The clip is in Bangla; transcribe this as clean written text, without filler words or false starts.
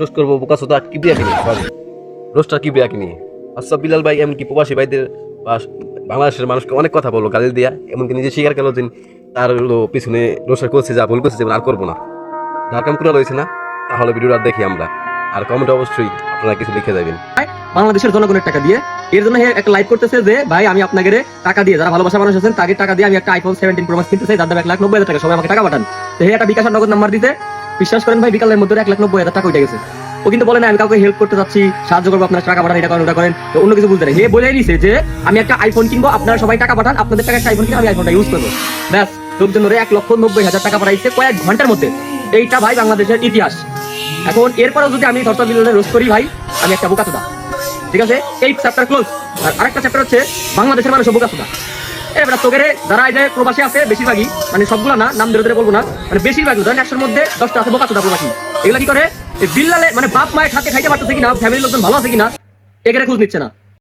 রোস্ট করবো বোকাচোদা কিবরিয়া কিনি, সরি রোস্টার কিবরিয়া কিনি। আচ্ছা বিলাল ভাই এমনকি প্রবাসী ভাইদের বা বাংলাদেশের মানুষকে অনেক কথা বললো গালি দিয়া, এমনকি নিজে স্বীকার করলো যে তার হলো পিছনে রোস্টার করছে, যা ভুল করছে যেমন আর করবো না, যার কাম করে রয়েছে না। তাহলে ভিডিওটা দেখি আমরা, আর কমেন্টে অবশ্যই আপনারা কিছু লিখে যাবেন। বাংলাদেশের জনগণের টাকা দিয়ে এর জন্য একটা লাইভ করতেছে যে ভাই আমি আপনাকে টাকা দিয়ে, যারা ভালোবাসা মানুষ আছেন তাকে টাকা দিয়ে আমি একটা আইফোন 17 প্রো ম্যাক্স কিনতে চাই, যার দাম 1,90,000 টাকা, সবাই আমাকে টাকা পাঠান। তো হে একটা বিকাশ নগদ নাম্বার দিতে, বিশ্বাস করেন ভাই বিকালের মধ্যে 1,90,000 টাকা উঠে গেছে। ও কিন্তু বলে না আমি কাউকে হেল্প করতে যাচ্ছি, সাহায্য করবো, আপনার টাকা পাঠান, এটা করেন ওটা করেন, তো অন্য কিছু বুঝতে নেই। হে বলেই নিছে যে আমি একটা আইফোন কিনবো, আপনারা সবাই টাকা পাঠান, আপনাদের টাকা একটা আইফোন কিনে আমি আইফোনটা ইউজ করবো। ব্যাস লোকজন 1,90,000 টাকা পাঠাইছে কয়েক ঘন্টার মধ্যে। এইটা ভাই বাংলাদেশের ইতিহাস। এখন এরপরেও যদি আমি ধর্ষণ বিরোধে রোজ করি ভাই, আমি একটা বোকাচোদা, ঠিক আছে? এই চ্যাপ্টার ক্লোজ। আর আরেকটা চ্যাপ্টার হচ্ছে বাংলাদেশের মানুষ বোকাচোদা। এবার তোকে যারা এই যে প্রবাসী আছে বেশিরভাগই, মানে সবগুলা না, নাম ধরে ধরে বলবো না, মানে বেশিরভাগই ধরেন 100-র মধ্যে 10টা আছে বোকাচোদা প্রবাসী। এগুলা কি করে, বিল্লালে মানে বাপ মায়ের খাতে খাইতে পারতেছে কিনা, ফ্যামিলির লোকজন ভালো আছে কিনা, এখানে খোঁজ নিচ্ছে না।